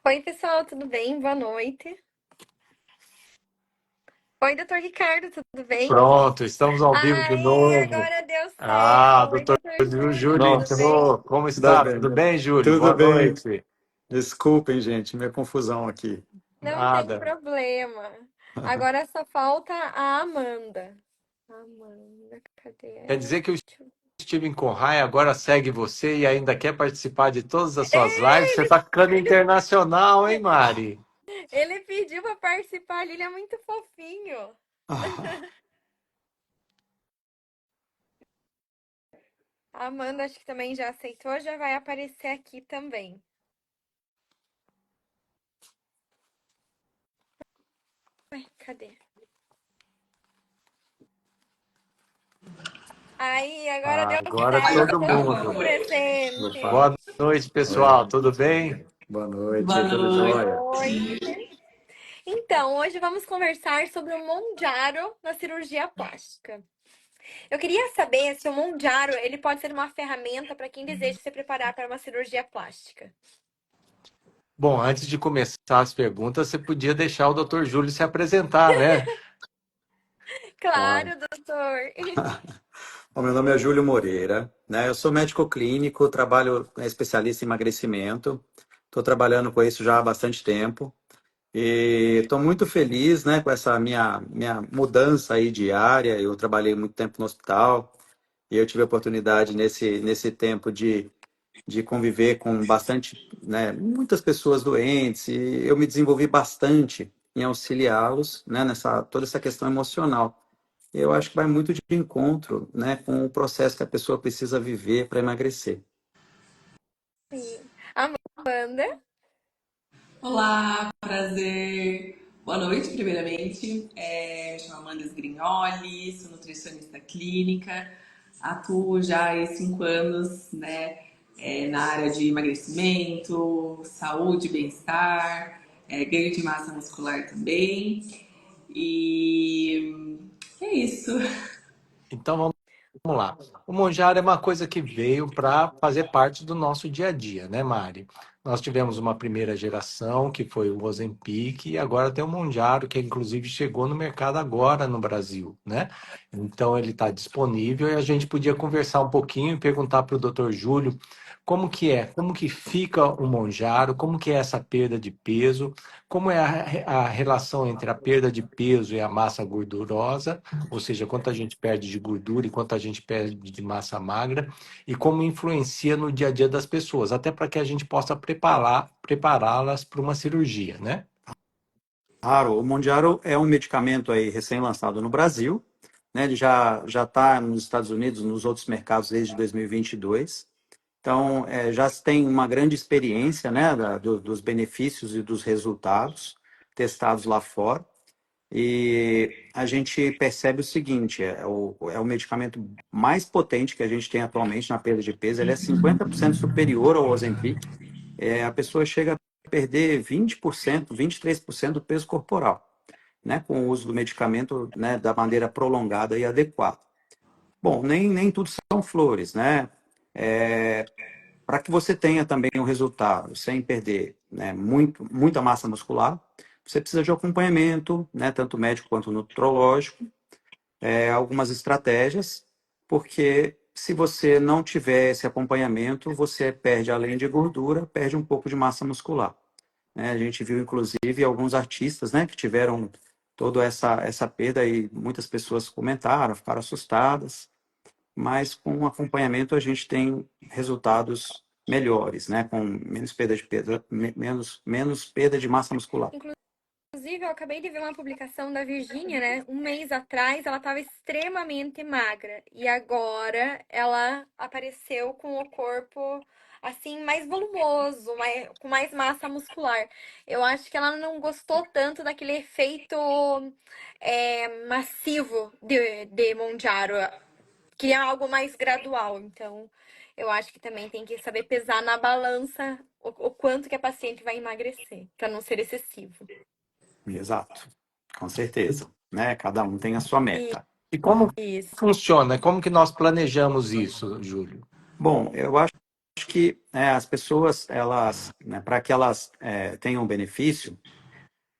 Oi, pessoal, tudo bem? Boa noite. Oi, doutor Ricardo, tudo bem? Pronto, estamos ao vivo de Aê, novo. agora deu certo. Ah, Oi, doutor doutor Júlio, Júlio tudo bem? entrou. Como Ainda está? bem. Tudo bem, Júlio? Tudo Boa bem. noite. Desculpem, gente, minha confusão aqui. Não tem Nada. problema. Agora só falta a Amanda. Amanda, cadê Quer ela? dizer que o Steven Conrad agora segue você e ainda quer participar de todas as suas lives? Você Ele, está ficando internacional, hein, Mari? ele pediu para participar, ele é muito fofinho. Ah, A Amanda acho que também já aceitou, já vai aparecer aqui também. Ué, cadê? Aí, agora deu Agora certo. todo Estamos mundo. com presente. opa. Boa noite, Oi. pessoal. Tudo bem? Boa Boa noite, tudo Boa jóia? noite. noite. Então, hoje vamos conversar sobre o Monjaro na cirurgia plástica. Eu queria saber se o Monjaro ele pode ser uma ferramenta para quem deseja se preparar para uma cirurgia plástica. Bom, antes de começar as perguntas, você podia deixar o doutor Júlio se apresentar, né? Claro. Claro, doutor. Bom, meu nome é Júlio Moreira, né? Eu sou médico clínico, trabalho, especialista em emagrecimento. Estou trabalhando com isso já há bastante tempo. E estou muito feliz, né, com essa minha mudança aí de área. Eu trabalhei muito tempo no hospital e eu tive a oportunidade nesse tempo de conviver com bastante, né, muitas pessoas doentes, e eu me desenvolvi bastante em auxiliá-los, né, nessa toda essa questão emocional. Eu acho que vai muito de encontro, né, com o processo que a pessoa precisa viver para emagrecer. Sim. Amanda. Olá, prazer. Boa noite, primeiramente. Me chamo Amanda Sgrignoli, sou nutricionista clínica, atuo já há 5 anos, né, na área de emagrecimento, saúde, bem-estar, ganho de massa muscular também. E é isso. Então vamos lá. O Monjaro é uma coisa que veio para fazer parte do nosso dia a dia, né, Mari? Nós tivemos uma primeira geração, que foi o Ozempic, e agora tem o Monjaro, que inclusive chegou no mercado agora no Brasil, né? Então ele está disponível e a gente podia conversar um pouquinho e perguntar para o Dr. Júlio como que fica o Monjaro, como que é essa perda de peso, como é a relação entre a perda de peso e a massa gordurosa, ou seja, quanto a gente perde de gordura e quanto a gente perde de massa magra, e como influencia no dia a dia das pessoas, até para que a gente possa prepará-las para uma cirurgia, né? Claro, o Mondiaro é um medicamento aí recém-lançado no Brasil, né? Ele já está nos Estados Unidos, nos outros mercados desde 2022. Então, já se tem uma grande experiência, né, dos benefícios e dos resultados testados lá fora. E a gente percebe o seguinte: é o medicamento mais potente que a gente tem atualmente na perda de peso. Ele é 50% superior ao Ozempic. A pessoa chega a perder 20%, 23% do peso corporal, né, com o uso do medicamento, né, da maneira prolongada e adequada. Bom, nem tudo são flores, né? Para que você tenha também um resultado sem perder, né, muita massa muscular, você precisa de acompanhamento, né, tanto médico quanto nutrológico, algumas estratégias, porque se você não tiver esse acompanhamento, você perde, além de gordura, perde um pouco de massa muscular, né? A gente viu, inclusive, alguns artistas, né, que tiveram toda essa perda e muitas pessoas comentaram, ficaram assustadas, mas com o acompanhamento a gente tem resultados melhores, né? Com menos perda de peso, menos perda de massa muscular. Inclusive, eu acabei de ver uma publicação da Virgínia, né? Um mês atrás ela estava extremamente magra e agora ela apareceu com o corpo assim mais volumoso, com mais massa muscular. Eu acho que ela não gostou tanto daquele efeito massivo de Monjaro. Queria algo mais gradual. Então, eu acho que também tem que saber pesar na balança o quanto que a paciente vai emagrecer, para não ser excessivo. Exato, com certeza, né? Cada um tem a sua meta. E como Isso. funciona? Como que nós planejamos isso, Júlio? Bom, eu acho que as pessoas, elas, né, para que elas tenham benefício,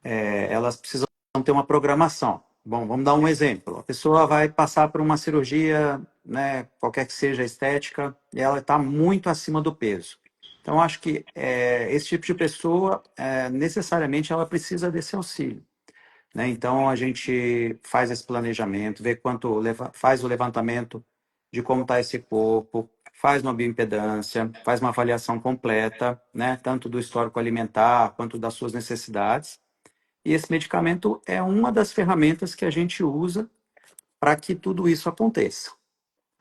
elas precisam ter uma programação. Bom, vamos dar um exemplo. A pessoa vai passar por uma cirurgia, né, qualquer que seja a estética, e ela está muito acima do peso. Então, acho que esse tipo de pessoa, necessariamente, ela precisa desse auxílio, né? Então, a gente faz esse planejamento, vê faz o levantamento de como está esse corpo, faz uma bioimpedância, faz uma avaliação completa, né? Tanto do histórico alimentar quanto das suas necessidades. E esse medicamento é uma das ferramentas que a gente usa para que tudo isso aconteça,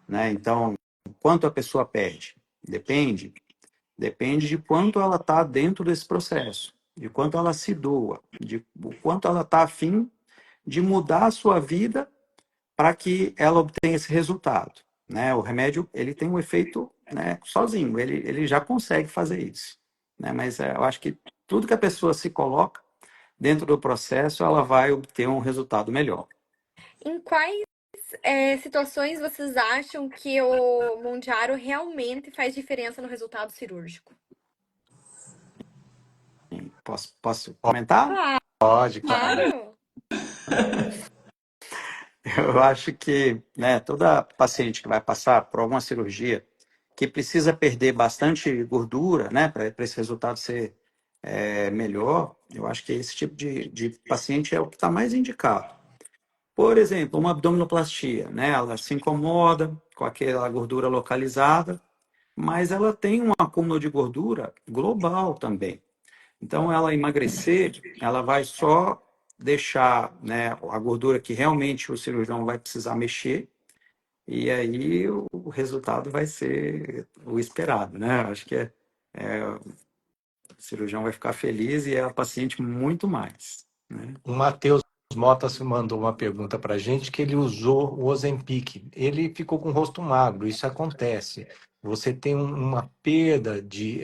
né? Então, quanto a pessoa perde? Depende de quanto ela está dentro desse processo, de quanto ela se doa, de o quanto ela está afim de mudar a sua vida para que ela obtenha esse resultado, né? O remédio, ele tem um efeito, né, sozinho, ele já consegue fazer isso, né? Mas eu acho que tudo que a pessoa se coloca dentro do processo, ela vai obter um resultado melhor. Em quais situações vocês acham que o Monjaro realmente faz diferença no resultado cirúrgico? Posso comentar? Pode, claro. Claro! Eu acho que, né, toda paciente que vai passar por alguma cirurgia que precisa perder bastante gordura, né, para esse resultado ser melhor, eu acho que esse tipo de paciente é o que está mais indicado. Por exemplo, uma abdominoplastia, né, ela se incomoda com aquela gordura localizada, mas ela tem um acúmulo de gordura global também. Então, ela emagrecer, ela vai só deixar, né, a gordura que realmente o cirurgião vai precisar mexer, e aí o resultado vai ser o esperado, né? Acho que o cirurgião vai ficar feliz e a paciente muito mais, né? O Matheus Motas mandou uma pergunta para a gente que ele usou o Ozempic. Ele ficou com o rosto magro, isso acontece. Você tem uma perda de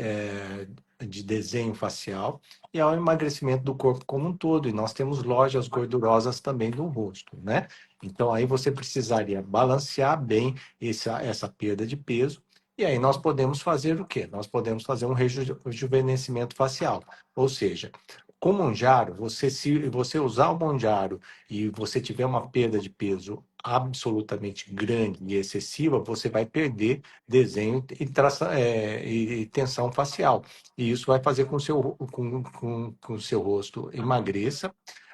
desenho facial e há um emagrecimento do corpo como um todo. E nós temos lojas gordurosas também no rosto, né? Então aí você precisaria balancear bem essa perda de peso. E aí nós podemos fazer o quê? Nós podemos fazer um rejuvenescimento facial. Ou seja, com o Monjaro, se você usar o Monjaro e você tiver uma perda de peso absolutamente grande e excessiva, você vai perder desenho e tensão facial. E isso vai fazer com o seu rosto emagreça,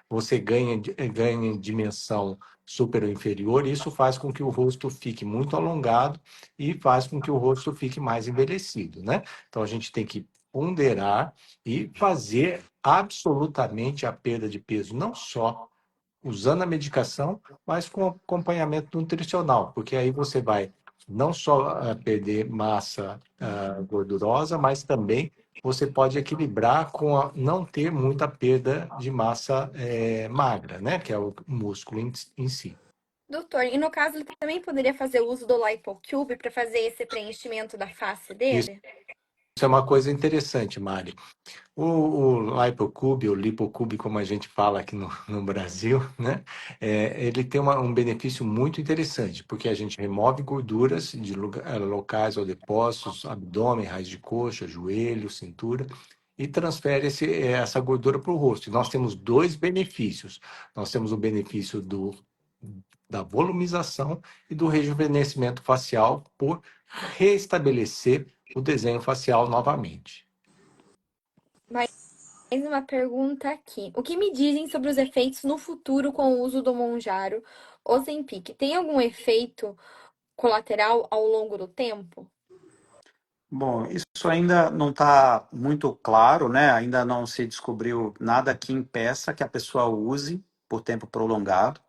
você ganha em dimensão superior ou inferior, e isso faz com que o rosto fique muito alongado e faz com que o rosto fique mais envelhecido, né? Então a gente tem que ponderar e fazer absolutamente a perda de peso, não só usando a medicação, mas com acompanhamento nutricional, porque aí você vai não só perder massa gordurosa, mas também você pode equilibrar com não ter muita perda de massa magra, né? Que é o músculo em si. Doutor, e no caso ele também poderia fazer uso do LipoCube para fazer esse preenchimento da face Isso dele? é uma coisa interessante, Mari. O LipoCube, ou LipoCube, como a gente fala aqui no Brasil, né? Ele tem um benefício muito interessante, porque a gente remove gorduras de locais ou depósitos, abdômen, raiz de coxa, joelho, cintura, e transfere essa gordura para o rosto. E nós temos dois benefícios. Nós temos o benefício da volumização e do rejuvenescimento facial por restabelecer o desenho facial novamente. Mais uma pergunta aqui. O que me dizem sobre os efeitos no futuro com o uso do Monjaro Ozempic? Tem algum efeito colateral ao longo do tempo? Bom, isso ainda não está muito claro, né? Ainda não se descobriu nada que impeça que a pessoa use por tempo prolongado.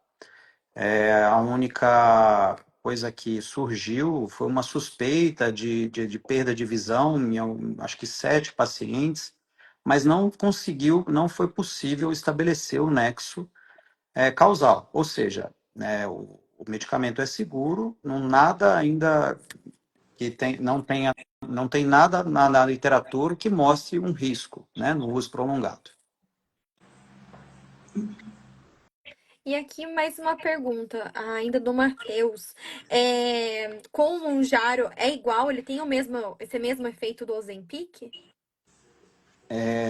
A única coisa que surgiu foi uma suspeita de perda de visão em, acho que 7 pacientes, mas não foi possível estabelecer o nexo causal. Ou seja, né, o medicamento é seguro, nada ainda não tem nada na literatura que mostre um risco, né, no uso prolongado. E aqui mais uma pergunta, ainda do Matheus. Com o Monjaro é igual? Ele tem esse mesmo efeito do Ozempic?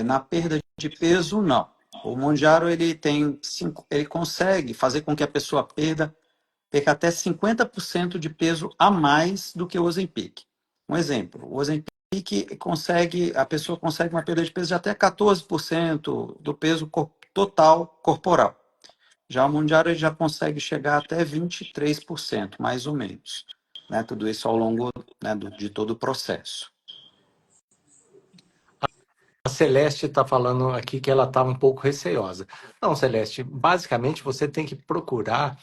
Na perda de peso, não. O Monjaro ele consegue fazer com que a pessoa perca até 50% de peso a mais do que o Ozempic. Um exemplo, o Ozempic a pessoa consegue uma perda de peso de até 14% do peso total corporal. Já o Monjaro ele já consegue chegar até 23%, mais ou menos. Né? Tudo isso ao longo, né, de todo o processo. A Celeste está falando aqui que ela está um pouco receosa. Não, Celeste, basicamente você tem que procurar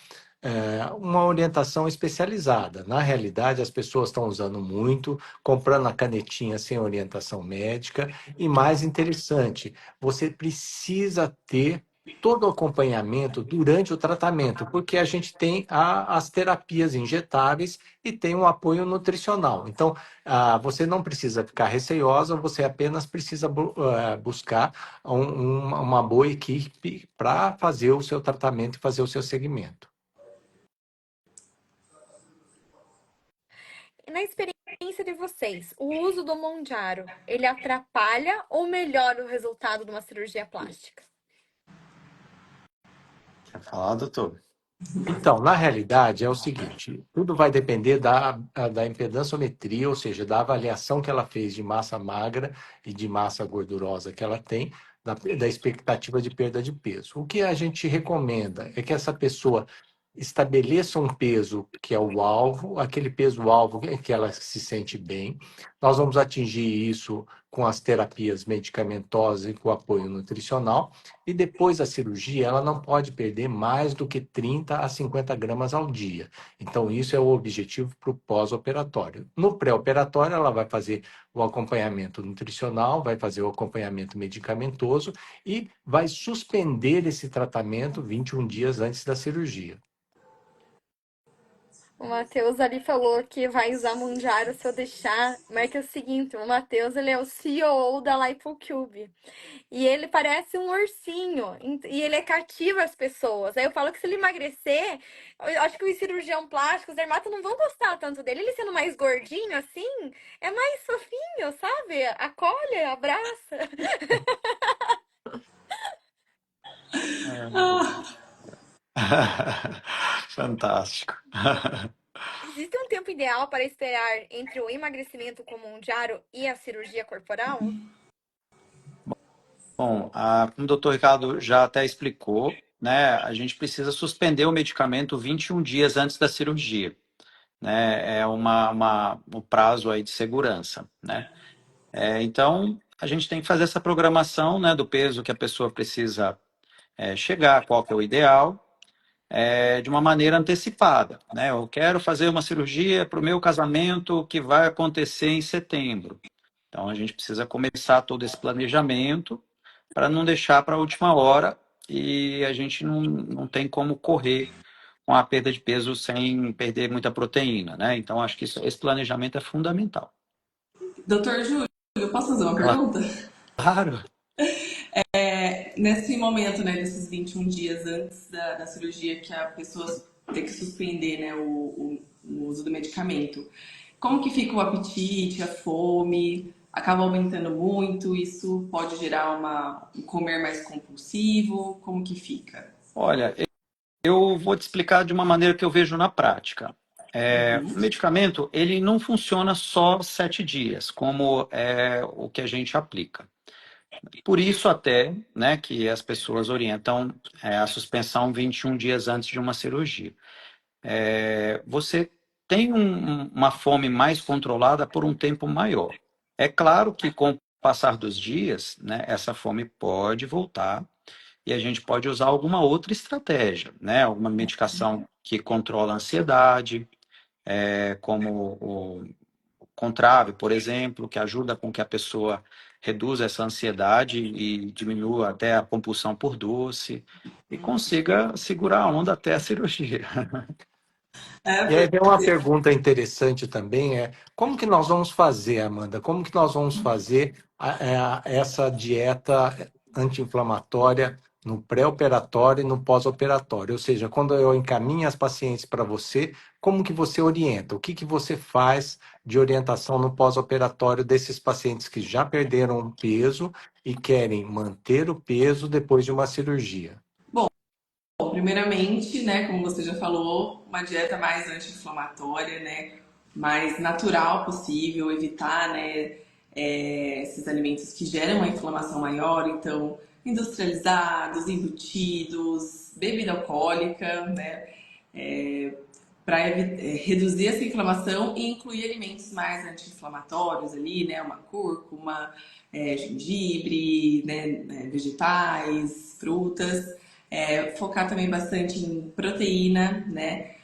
uma orientação especializada. Na realidade, as pessoas estão usando muito, comprando a canetinha sem orientação médica. E mais interessante, você precisa ter todo o acompanhamento durante o tratamento, porque a gente tem as terapias injetáveis e tem um apoio nutricional. Então, você não precisa ficar receosa, você apenas precisa buscar uma boa equipe para fazer o seu tratamento e fazer o seu segmento. E na experiência de vocês, o uso do Monjaro, ele atrapalha ou melhora o resultado de uma cirurgia plástica? Quer falar, doutor? Então, na realidade, é o seguinte: tudo vai depender da impedançometria, ou seja, da avaliação que ela fez de massa magra e de massa gordurosa que ela tem, da expectativa de perda de peso. O que a gente recomenda é que essa pessoa estabeleça um peso que é o alvo, aquele peso-alvo que ela se sente bem. Nós vamos atingir isso com as terapias medicamentosas e com o apoio nutricional. E depois da cirurgia, ela não pode perder mais do que 30 a 50 gramas ao dia. Então, isso é o objetivo para o pós-operatório. No pré-operatório, ela vai fazer o acompanhamento nutricional, vai fazer o acompanhamento medicamentoso e vai suspender esse tratamento 21 dias antes da cirurgia. O Matheus ali falou que vai usar Monjaro se eu deixar. Mas é que é o seguinte, o Matheus, ele é o CEO da LipoCube. E ele parece um ursinho. E ele cativa as pessoas. Aí eu falo que se ele emagrecer, eu acho que os cirurgião plástico, os dermatos não vão gostar tanto dele. Ele sendo mais gordinho assim, é mais fofinho, sabe? Acolhe, abraça. Fantástico. Existe um tempo ideal para esperar entre o emagrecimento com Monjaro e a cirurgia corporal? Bom, como o doutor Ricardo já até explicou, né, a gente precisa suspender o medicamento 21 dias antes da cirurgia. Né, é um prazo aí de segurança. Né? Então, a gente tem que fazer essa programação, né, do peso que a pessoa precisa chegar, qual que é o ideal, de uma maneira antecipada. Né? Eu quero fazer uma cirurgia para o meu casamento que vai acontecer em setembro. Então, a gente precisa começar todo esse planejamento para não deixar para a última hora e a gente não tem como correr com a perda de peso sem perder muita proteína, né? Então, acho que esse planejamento é fundamental. Doutor Júlio, eu posso fazer uma pergunta? Claro. Nesse momento, né, desses 21 dias antes da cirurgia, que a pessoa tem que suspender, né, o uso do medicamento, como que fica o apetite, a fome? Acaba aumentando muito? Isso pode gerar um comer mais compulsivo? Como que fica? Olha, eu vou te explicar de uma maneira que eu vejo na prática. O medicamento, ele não funciona só 7 dias, como é o que a gente aplica. Por isso até, né, que as pessoas orientam a suspensão 21 dias antes de uma cirurgia. Você tem uma fome mais controlada por um tempo maior. É claro que com o passar dos dias, né, essa fome pode voltar e a gente pode usar alguma outra estratégia, né, alguma medicação que controla a ansiedade, como o Contrave, por exemplo, que ajuda com que a pessoa reduza essa ansiedade e diminua até a compulsão por doce e consiga segurar a onda até a cirurgia. E aí vem uma pergunta interessante também, como que nós vamos fazer, Amanda? Como que nós vamos fazer essa dieta anti-inflamatória no pré-operatório e no pós-operatório. Ou seja, quando eu encaminho as pacientes para você, como que você orienta? O que que você faz de orientação no pós-operatório desses pacientes que já perderam peso e querem manter o peso depois de uma cirurgia? Bom, primeiramente, né, como você já falou, uma dieta mais anti-inflamatória, né, mais natural possível, evitar, né, esses alimentos que geram uma inflamação maior, então, industrializados, embutidos, bebida alcoólica, né, para reduzir essa inflamação e incluir alimentos mais anti-inflamatórios ali, né, uma cúrcuma, gengibre, né, vegetais, frutas. Focar também bastante em proteína, né?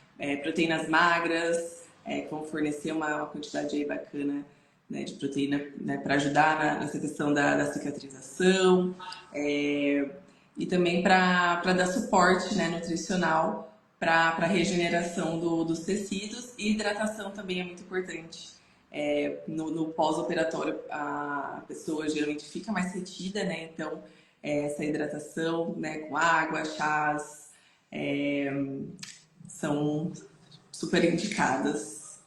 Proteínas magras, que vão fornecer uma quantidade aí bacana, né, de proteína, né, para ajudar nessa questão da cicatrização, e também para dar suporte, né, nutricional para a regeneração dos tecidos, e hidratação também é muito importante. No pós-operatório a pessoa geralmente fica mais retida, né? Então essa hidratação, né, com água, chás, é, são super indicadas.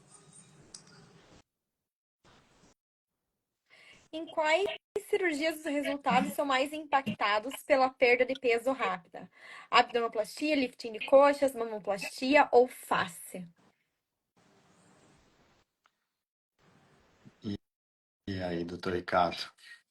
Em quais cirurgias os resultados são mais impactados pela perda de peso rápida? Abdominoplastia, lifting de coxas, mamoplastia ou face? E aí, doutor Ricardo?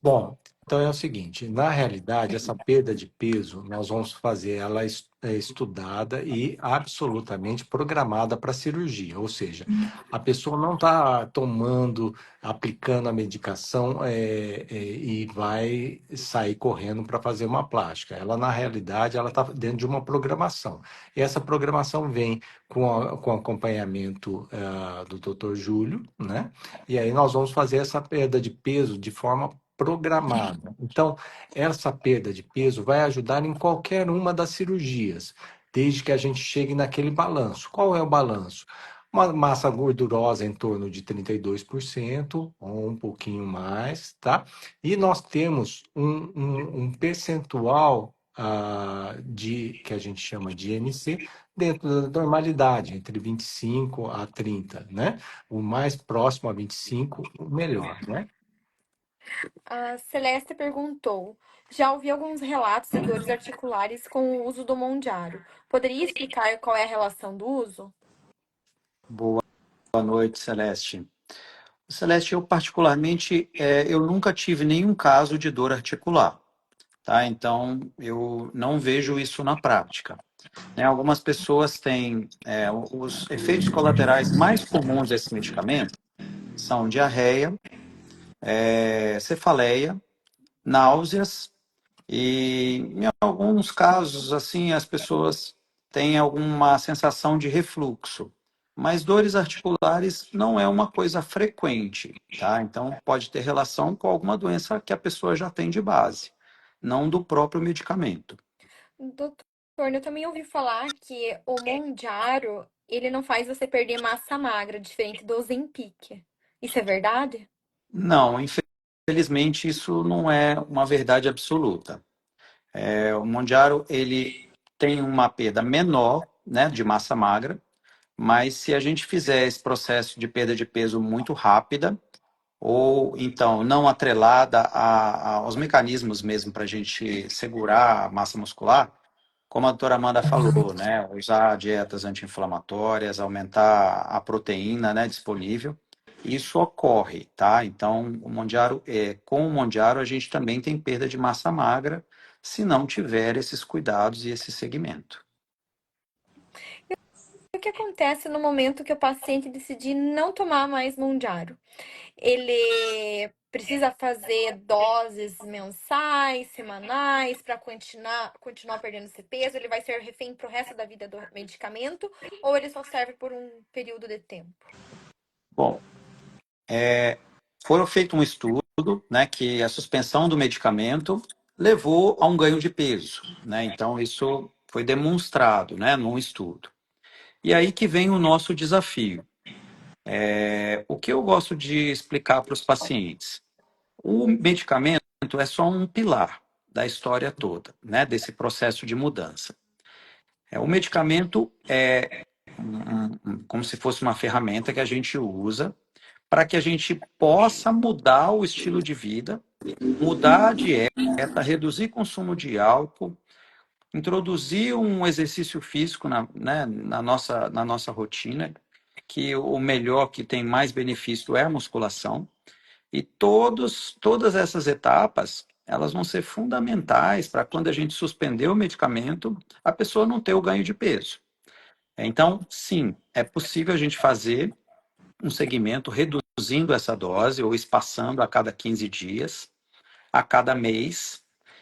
Bom, então é o seguinte, na realidade, essa perda de peso, nós vamos fazer ela estudada e absolutamente programada para cirurgia, ou seja, a pessoa não está tomando, aplicando a medicação e vai sair correndo para fazer uma plástica. Ela, na realidade, ela está dentro de uma programação. E essa programação vem com acompanhamento do Dr. Júlio, né? E aí nós vamos fazer essa perda de peso de forma programada. Então, essa perda de peso vai ajudar em qualquer uma das cirurgias, desde que a gente chegue naquele balanço. Qual é o balanço? Uma massa gordurosa em torno de 32%, ou um pouquinho mais, tá? E nós temos um percentual que a gente chama de IMC, dentro da normalidade, entre 25 a 30, né? O mais próximo a 25, o melhor, né? A Celeste perguntou: já ouvi alguns relatos de dores articulares com o uso do Mondiaro. Poderia explicar qual é a relação do uso? Boa noite, Celeste. Celeste, eu particularmente, eu nunca tive nenhum caso de dor articular, tá? Então, eu não vejo isso na prática. Né? Algumas pessoas têm, os efeitos colaterais mais comuns desse medicamento são diarreia, cefaleia, náuseas e, em alguns casos, assim, as pessoas têm alguma sensação de refluxo. Mas dores articulares não é uma coisa frequente, tá? Então, pode ter relação com alguma doença que a pessoa já tem de base, não do próprio medicamento. Doutor, eu também ouvi falar que o Mondiaro, ele não faz você perder massa magra, diferente do Ozempic. Isso é verdade? Não, infelizmente, isso não é uma verdade absoluta. O Mondiaro, ele tem uma perda menor, né, de massa magra, mas se a gente fizer esse processo de perda de peso muito rápida, ou então não atrelada aos mecanismos mesmo para a gente segurar a massa muscular, como a doutora Amanda falou, né, usar dietas anti-inflamatórias, aumentar a proteína, né, disponível, isso ocorre, tá? Então, com o Mondiaro a gente também tem perda de massa magra se não tiver esses cuidados e esse segmento. O que acontece no momento que o paciente decidir não tomar mais Mondiaro? Ele precisa fazer doses mensais, semanais, para continuar perdendo esse peso? Ele vai ser refém pro resto da vida do medicamento? Ou ele só serve por um período de tempo? Bom, foi feito um estudo, né, que a suspensão do medicamento levou a um ganho de peso, né? Então isso foi demonstrado, né, num estudo. E aí que vem o nosso desafio. O que eu gosto de explicar para os pacientes? O medicamento é só um pilar, da história toda, né, desse processo de mudança. O medicamento é como se fosse uma ferramenta que a gente usa para que a gente possa mudar o estilo de vida, mudar a dieta, reduzir consumo de álcool, introduzir um exercício físico né, na nossa rotina, que o melhor, que tem mais benefício é a musculação. E todas essas etapas, elas vão ser fundamentais para quando a gente suspender o medicamento, a pessoa não ter o ganho de peso. Então, sim, é possível a gente fazer um segmento reduzindo essa dose ou espaçando a cada 15 dias, a cada mês,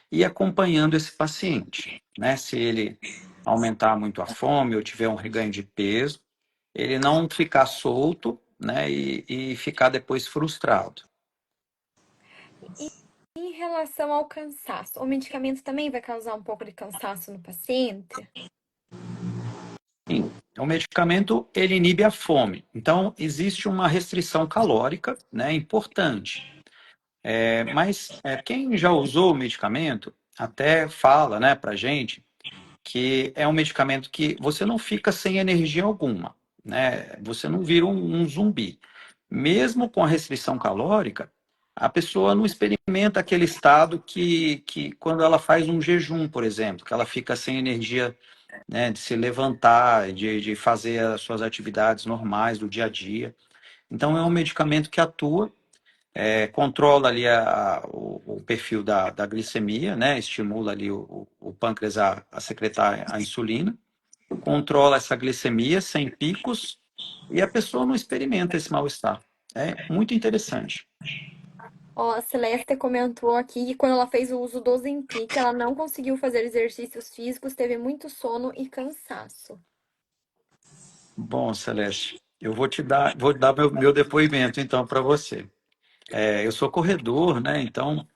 e acompanhando esse paciente, né? Se ele aumentar muito a fome ou tiver um reganho de peso, ele não ficar solto, né? E ficar depois frustrado. Em relação ao cansaço, o medicamento também vai causar um pouco de cansaço no paciente? Sim. O medicamento, ele inibe a fome. Então, existe uma restrição calórica, né? Importante. Mas quem já usou o medicamento até fala, né, para gente que é um medicamento que você não fica sem energia alguma, né? Você não vira um zumbi. Mesmo com a restrição calórica, a pessoa não experimenta aquele estado que quando ela faz um jejum, por exemplo, que ela fica sem energia, né, de se levantar, de fazer as suas atividades normais do dia a dia. Então, é um medicamento que atua, controla ali o perfil da glicemia, né? Estimula ali o pâncreas a secretar a insulina, controla essa glicemia sem picos e a pessoa não experimenta esse mal-estar. É muito interessante. Ó, a Celeste comentou aqui que quando ela fez o uso do Ozempic, ela não conseguiu fazer exercícios físicos, teve muito sono e cansaço. Bom, Celeste, eu vou dar meu depoimento então para você. Eu sou corredor, né? Então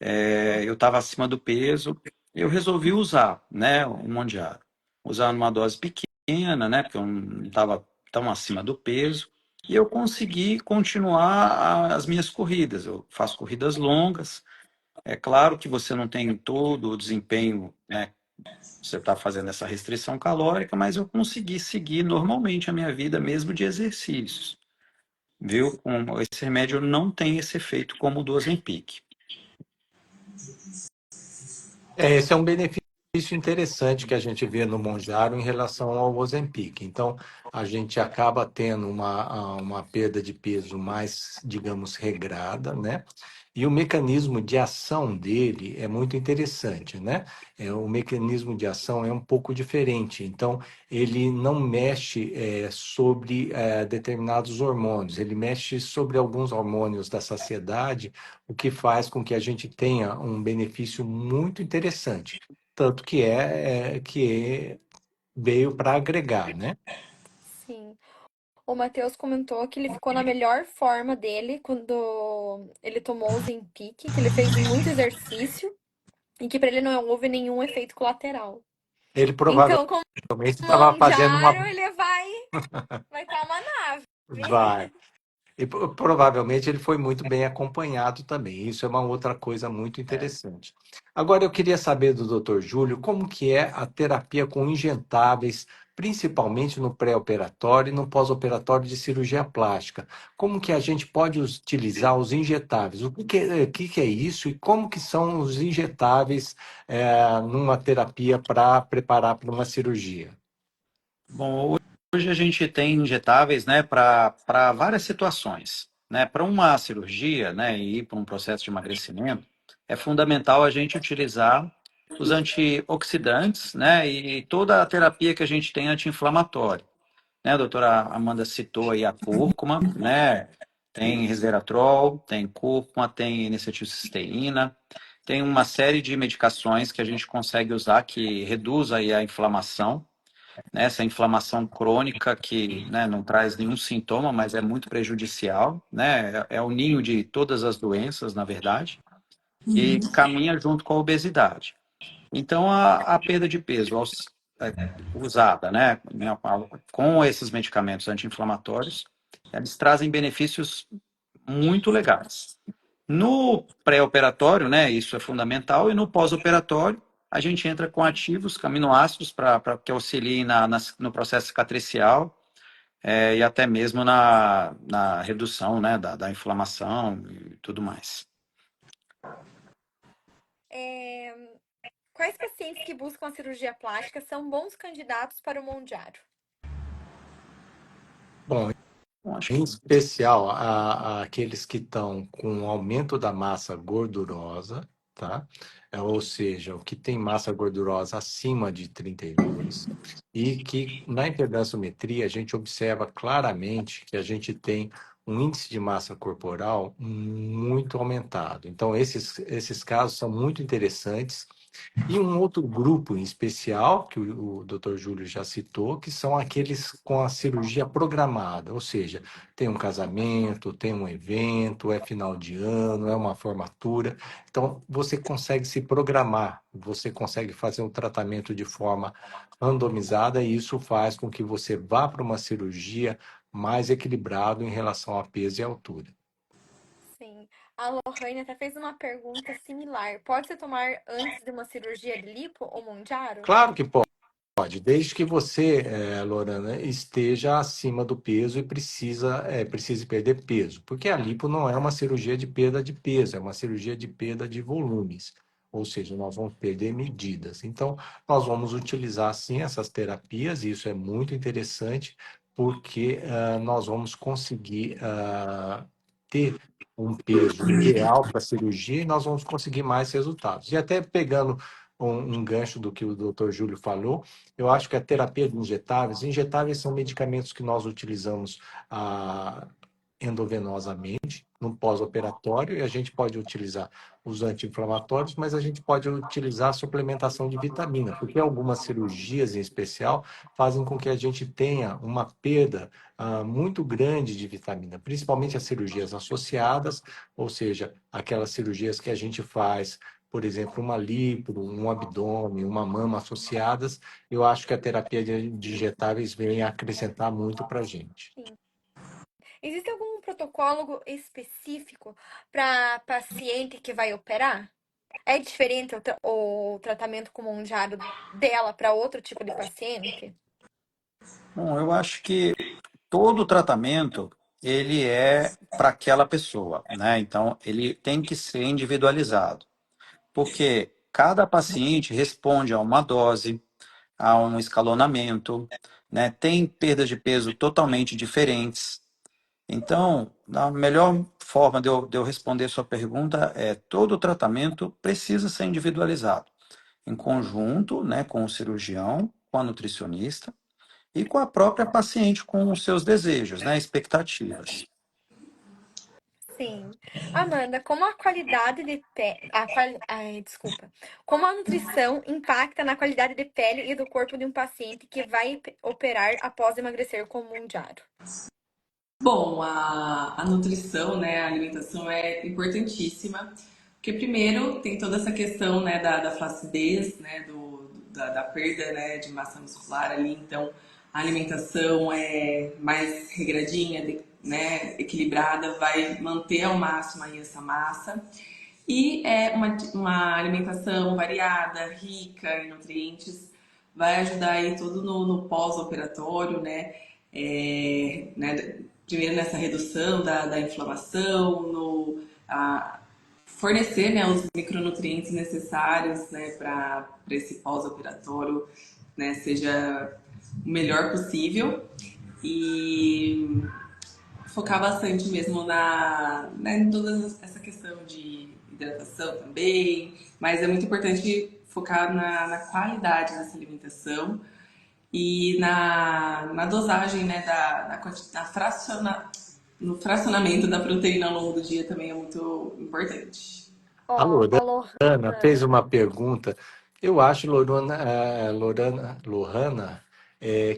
eu estava acima do peso, eu resolvi usar, né, o Mondiaro. Usar numa dose pequena, né, porque eu não estava tão acima do peso, e eu consegui continuar as minhas corridas. Eu faço corridas longas. É claro que você não tem todo o desempenho, né, você está fazendo essa restrição calórica, mas eu consegui seguir normalmente a minha vida, mesmo de exercícios. Viu? Esse remédio não tem esse efeito como o do Ozempic. Esse é um benefício interessante que a gente vê no Monjaro em relação ao Ozempic. Então, a gente acaba tendo uma perda de peso mais, digamos, regrada, né? E o mecanismo de ação dele é muito interessante, né? O mecanismo de ação é um pouco diferente. Então, ele não mexe sobre determinados hormônios, ele mexe sobre alguns hormônios da saciedade, o que faz com que a gente tenha um benefício muito interessante. Tanto que veio para agregar, né? Sim. O Matheus comentou que ele ficou na melhor forma dele quando ele tomou o Ozempic, que ele fez muito exercício e que para ele não houve nenhum efeito colateral. Ele Então, com provavelmente o estava fazendo Monjaro, uma. ele vai estar uma nave. Vai. E provavelmente ele foi muito bem acompanhado também. Isso é uma outra coisa muito interessante. Agora eu queria saber do Dr. Júlio como que é a terapia com injetáveis, principalmente no pré-operatório e no pós-operatório de cirurgia plástica. Como que a gente pode utilizar os injetáveis? O que é isso e como que são os injetáveis numa terapia para preparar para uma cirurgia? Bom, hoje a gente tem injetáveis, né, para várias situações, né? Para uma cirurgia, né, e ir para um processo de emagrecimento, é fundamental a gente utilizar os antioxidantes, né, e toda a terapia que a gente tem anti-inflamatória, né? A doutora Amanda citou aí a cúrcuma, né? Tem resveratrol, tem cúrcuma, tem N-acetilcisteína, tem uma série de medicações que a gente consegue usar que reduz aí a inflamação, né, essa inflamação crônica que, né, não traz nenhum sintoma, mas é muito prejudicial, né, é o ninho de todas as doenças, na verdade, e caminha junto com a obesidade. Então, a perda de peso usada, né, com esses medicamentos anti-inflamatórios, eles trazem benefícios muito legais. No pré-operatório, né, isso é fundamental, e no pós-operatório, a gente entra com ativos, aminoácidos, para que auxiliem no processo cicatricial, e até mesmo na redução, né, da inflamação e tudo mais. É, quais pacientes que buscam a cirurgia plástica são bons candidatos para o Mondiaro? Bom, Bom, acho em que especial aqueles que estão com aumento da massa gordurosa, tá? Ou seja, o que tem massa gordurosa acima de 32, e que na hiperdensometria a gente observa claramente que a gente tem um índice de massa corporal muito aumentado. Então, esses casos são muito interessantes. E um outro grupo em especial, que o Dr. Júlio já citou, que são aqueles com a cirurgia programada, ou seja, tem um casamento, tem um evento, é final de ano, é uma formatura. Então, você consegue se programar, você consegue fazer um tratamento de forma randomizada e isso faz com que você vá para uma cirurgia mais equilibrado em relação a peso e altura. Sim. A Lohane até fez uma pergunta similar. Pode-se tomar antes de uma cirurgia de lipo ou Mondiaro? Claro que pode, desde que você, Lorana, esteja acima do peso e precise perder peso, porque a lipo não é uma cirurgia de perda de peso, é uma cirurgia de perda de volumes, ou seja, nós vamos perder medidas. Então, nós vamos utilizar sim essas terapias, e isso é muito interessante, porque nós vamos conseguir ter um peso ideal para a cirurgia e nós vamos conseguir mais resultados. E até pegando um gancho do que o doutor Júlio falou, eu acho que a terapia de injetáveis são medicamentos que nós utilizamos endovenosamente no pós-operatório, e a gente pode utilizar os anti-inflamatórios, mas a gente pode utilizar a suplementação de vitamina, porque algumas cirurgias em especial fazem com que a gente tenha uma perda muito grande de vitamina, principalmente as cirurgias associadas, ou seja, aquelas cirurgias que a gente faz, por exemplo, uma lipo, um abdômen, uma mama associadas. Eu acho que a terapia de injetáveis vem acrescentar muito para a gente. Sim. Existe algum protocolo específico para paciente que vai operar? É diferente o tratamento com Mondiaro dela para outro tipo de paciente? Bom, eu acho que todo tratamento ele é para aquela pessoa, né? Então ele tem que ser individualizado, porque cada paciente responde a uma dose, a um escalonamento, né? Tem perdas de peso totalmente diferentes. Então, a melhor forma de eu responder sua pergunta é todo tratamento precisa ser individualizado, em conjunto, né, com o cirurgião, com a nutricionista e com a própria paciente, com os seus desejos, né, expectativas. Sim. Amanda, como a qualidade de pele. Desculpa. Como a nutrição impacta na qualidade de pele e do corpo de um paciente que vai operar após emagrecer com Mondiaro? Bom, a nutrição, né, a alimentação é importantíssima, porque primeiro tem toda essa questão, né, da flacidez, né, da perda, né, de massa muscular ali, então a alimentação é mais regradinha, né, equilibrada, vai manter ao máximo aí essa massa. E é uma alimentação variada, rica em nutrientes, vai ajudar aí tudo no pós-operatório, né? Primeiro nessa redução da inflamação, fornecer, né, os micronutrientes necessários, né, para esse pós-operatório, né, seja o melhor possível e focar bastante mesmo né, em toda essa questão de hidratação também, mas é muito importante focar na qualidade dessa alimentação e na dosagem, né, no fracionamento da proteína ao longo do dia também é muito importante. Alô, Ó, a Lohane. Ana fez uma pergunta. Eu acho, Lohana,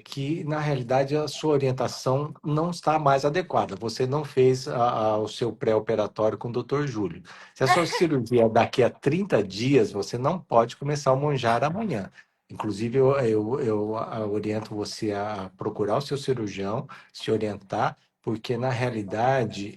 que na realidade a sua orientação não está mais adequada. Você não fez o seu pré-operatório com o Dr. Júlio. Se a sua cirurgia é daqui a 30 dias, você não pode começar o Monjaro amanhã. Inclusive, eu oriento você a procurar o seu cirurgião, se orientar porque na realidade,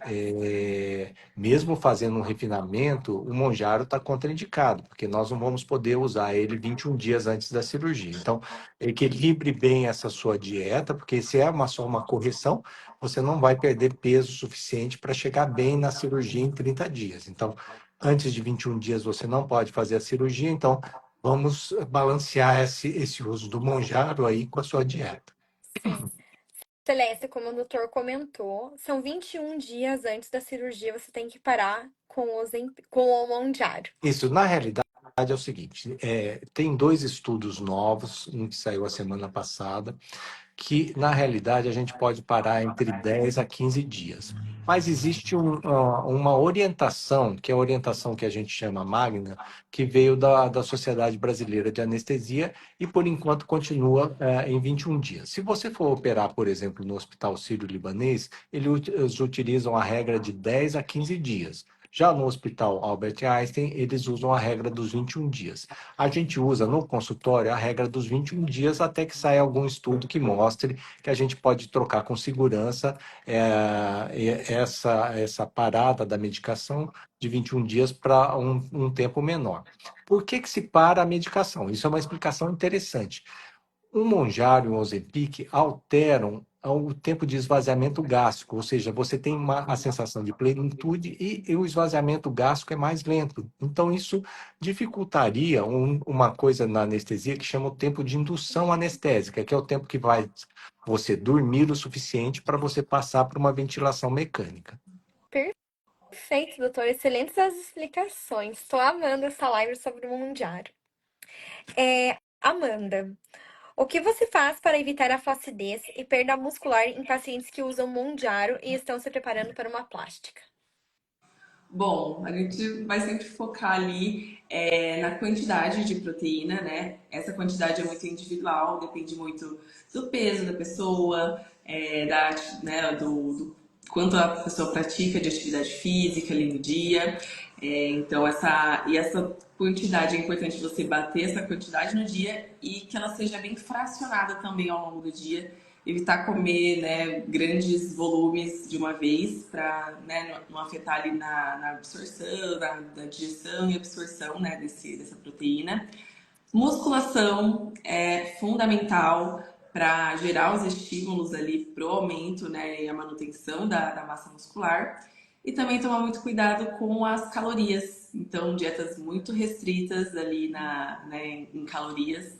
mesmo fazendo um refinamento, o Monjaro está contraindicado, porque nós não vamos poder usar ele 21 dias antes da cirurgia. Então, equilibre bem essa sua dieta, porque se é só uma correção, você não vai perder peso suficiente para chegar bem na cirurgia em 30 dias. Então, antes de 21 dias você não pode fazer a cirurgia, então vamos balancear esse uso do Monjaro aí com a sua dieta. Sim. Celeste, como o doutor comentou, são 21 dias antes da cirurgia, você tem que parar com o Monjaro. Isso, na realidade, é o seguinte: tem dois estudos novos, um que saiu a semana passada, que na realidade a gente pode parar entre 10 a 15 dias. Mas existe uma orientação, que é a orientação que a gente chama Magna, que veio da Sociedade Brasileira de Anestesia e, por enquanto, continua em 21 dias. Se você for operar, por exemplo, no Hospital Sírio-Libanês, eles utilizam a regra de 10 a 15 dias. Já no Hospital Albert Einstein, eles usam a regra dos 21 dias. A gente usa no consultório a regra dos 21 dias até que saia algum estudo que mostre que a gente pode trocar com segurança essa parada da medicação de 21 dias para um tempo menor. Por que se para a medicação? Isso é uma explicação interessante. O Monjaro e o Ozempic alteram o tempo de esvaziamento gástrico, ou seja, você tem a sensação de plenitude e o esvaziamento gástrico é mais lento. Então, isso dificultaria uma coisa na anestesia que chama o tempo de indução anestésica, que é o tempo que vai você dormir o suficiente para você passar por uma ventilação mecânica. Perfeito, doutor. Excelentes as explicações. Estou amando essa live sobre o Monjaro. Amanda, o que você faz para evitar a flacidez e perda muscular em pacientes que usam Monjaro e estão se preparando para uma plástica? Bom, a gente vai sempre focar ali na quantidade de proteína, né? Essa quantidade é muito individual, depende muito do peso da pessoa, do quanto a pessoa pratica de atividade física ali no dia. Então, essa quantidade é importante você bater essa quantidade no dia e que ela seja bem fracionada também ao longo do dia. Evitar comer, né, grandes volumes de uma vez para, né, não afetar ali na absorção, na digestão e absorção, né, dessa proteína. Musculação é fundamental para gerar os estímulos ali para o aumento, né, e a manutenção da massa muscular. E também tomar muito cuidado com as calorias. Então, dietas muito restritas ali né, em calorias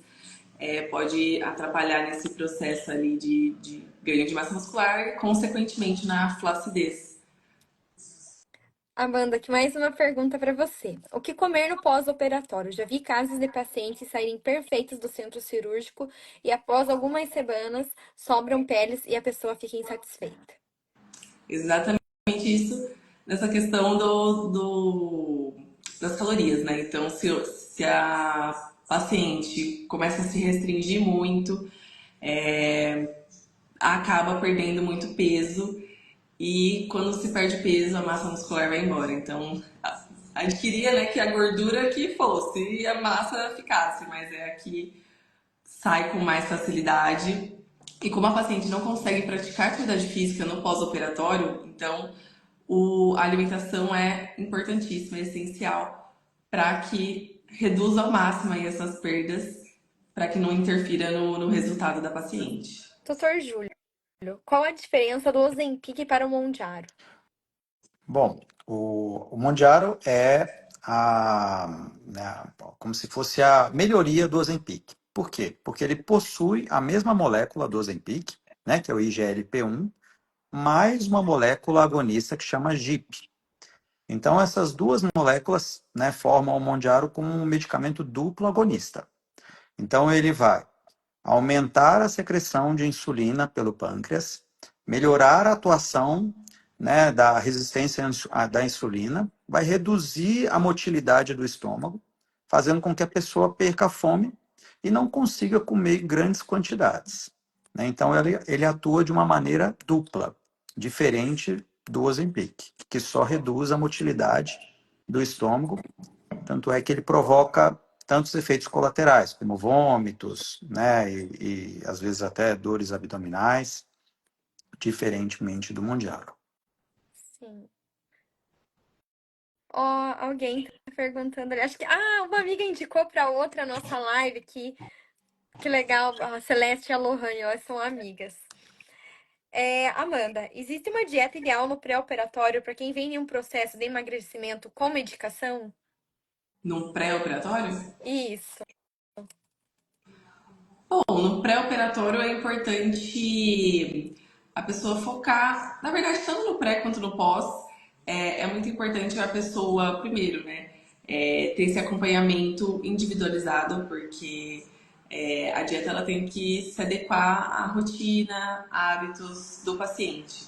pode atrapalhar nesse processo ali de ganho de massa muscular, consequentemente na flacidez. Amanda, aqui mais uma pergunta para você. O que comer no pós-operatório? Já vi casos de pacientes saírem perfeitos do centro cirúrgico e após algumas semanas sobram peles e a pessoa fica insatisfeita. Exatamente isso nessa questão das calorias, né? Então, se a paciente começa a se restringir muito, acaba perdendo muito peso e quando se perde peso, a massa muscular vai embora. Então, a gente queria, né, que a gordura que fosse e a massa ficasse, mas é a que sai com mais facilidade. E como a paciente não consegue praticar atividade física no pós-operatório, então a alimentação é importantíssima, é essencial para que reduza ao máximo aí essas perdas, para que não interfira no resultado da paciente. Doutor Júlio, qual a diferença do Ozempic para o Monjaro? Bom, o Monjaro é como se fosse a melhoria do Ozempic. Por quê? Porque ele possui a mesma molécula do Ozempic, né, que é o IGLP-1, mais uma molécula agonista que chama GIP. Então, essas duas moléculas, né, formam o Monjaro como um medicamento duplo agonista. Então, ele vai aumentar a secreção de insulina pelo pâncreas, melhorar a atuação, né, da resistência da insulina, vai reduzir a motilidade do estômago, fazendo com que a pessoa perca a fome e não consiga comer grandes quantidades. Né? Então, ele atua de uma maneira dupla, diferente do Ozempic, que só reduz a motilidade do estômago, tanto é que ele provoca tantos efeitos colaterais, como vômitos, né, e às vezes até dores abdominais. diferentemente do Mondiaro. Sim. Ó, alguém tá perguntando ali. Acho que. Ah, uma amiga indicou pra outra a nossa live que legal. A Celeste e a Lohane, elas são amigas. Amanda, existe uma dieta ideal no pré-operatório para quem vem em um processo de emagrecimento com medicação? No pré-operatório? Isso. Bom, no pré-operatório é importante a pessoa focar, na verdade, tanto no pré quanto no pós, é muito importante a pessoa, primeiro, né, ter esse acompanhamento individualizado, porque a dieta ela tem que se adequar à rotina, hábitos do paciente.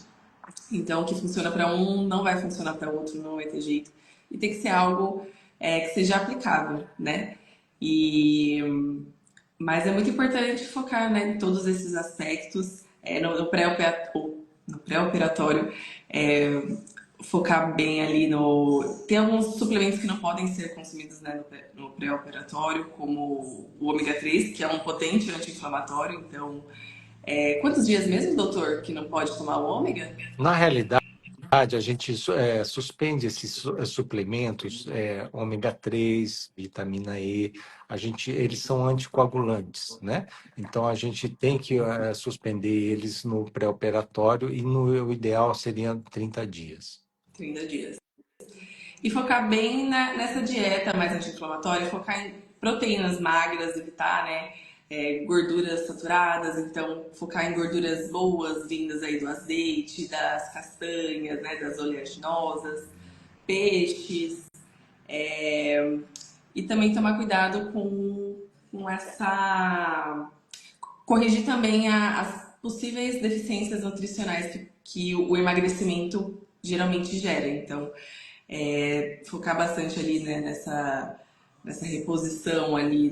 Então, o que funciona para um não vai funcionar para outro, não vai ter jeito. E tem que ser algo que seja aplicável, né? E mas é muito importante focar, né, em todos esses aspectos no pré-operatório, é, focar bem ali no. Tem alguns suplementos que não podem ser consumidos, né, no pré-operatório, como o ômega 3, que é um potente anti-inflamatório. Então, quantos dias mesmo, doutor, que não pode tomar o ômega? Na realidade, a gente suspende esses suplementos, ômega 3, vitamina E, eles são anticoagulantes, né? Então a gente tem que suspender eles no pré-operatório e o ideal seria 30 dias. 30 dias. E focar bem nessa dieta mais anti-inflamatória, focar em proteínas magras, evitar, né, gorduras saturadas, então focar em gorduras boas vindas aí do azeite, das castanhas, né, das oleaginosas, peixes, e também tomar cuidado com essa. Corrigir também as possíveis deficiências nutricionais que o emagrecimento geralmente gera. Então, focar bastante ali, né, nessa reposição ali,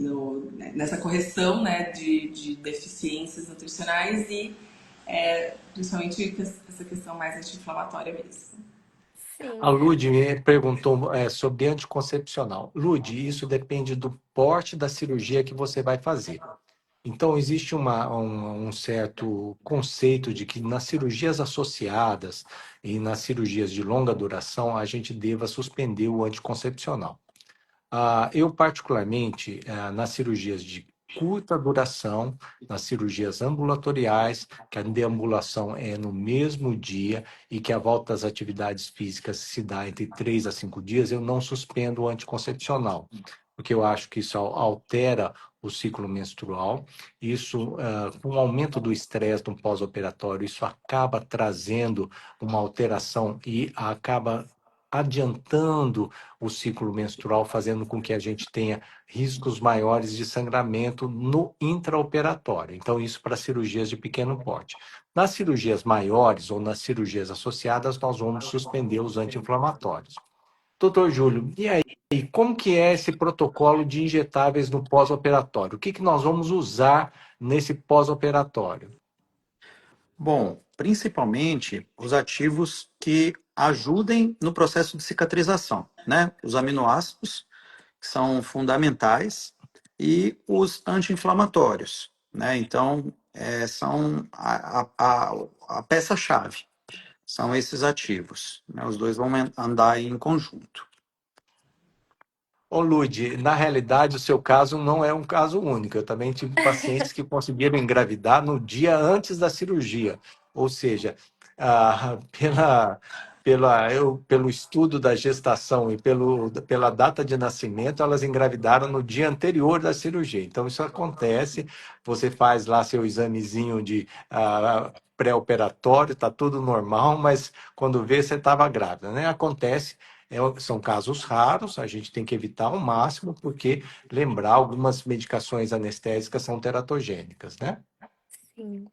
nessa correção, né, de deficiências nutricionais e principalmente essa questão mais anti-inflamatória mesmo. A Sim. Lud me perguntou sobre anticoncepcional. Lud, isso depende do porte da cirurgia que você vai fazer. Então, existe um certo conceito de que nas cirurgias associadas e nas cirurgias de longa duração, a gente deva suspender o anticoncepcional. Eu, particularmente, nas cirurgias de curta duração, nas cirurgias ambulatoriais, que a deambulação é no mesmo dia e que a volta às atividades físicas se dá entre 3 a 5 dias, eu não suspendo o anticoncepcional, porque eu acho que isso altera o ciclo menstrual. Isso, com o aumento do estresse no pós-operatório, isso acaba trazendo uma alteração e acaba adiantando o ciclo menstrual, fazendo com que a gente tenha riscos maiores de sangramento no intraoperatório. Então, isso para cirurgias de pequeno porte. Nas cirurgias maiores ou nas cirurgias associadas, nós vamos suspender os anti-inflamatórios. Doutor Júlio, e aí, como que é esse protocolo de injetáveis no pós-operatório? O que que nós vamos usar nesse pós-operatório? Bom, principalmente os ativos que ajudem no processo de cicatrização, né? Os aminoácidos, que são fundamentais, e os anti-inflamatórios, né? Então, são a peça-chave, são esses ativos, né? Os dois vão andar em conjunto. Ô, Lude, na realidade, o seu caso não é um caso único. Eu também tive pacientes que conseguiram engravidar no dia antes da cirurgia. Ou seja, pelo estudo da gestação e pela data de nascimento, elas engravidaram no dia anterior da cirurgia. Então, isso acontece. Você faz lá seu examezinho de pré-operatório, está tudo normal, mas quando vê, você estava grávida, né? Acontece. São casos raros, a gente tem que evitar ao máximo, porque lembrar, algumas medicações anestésicas são teratogênicas, né? Sim.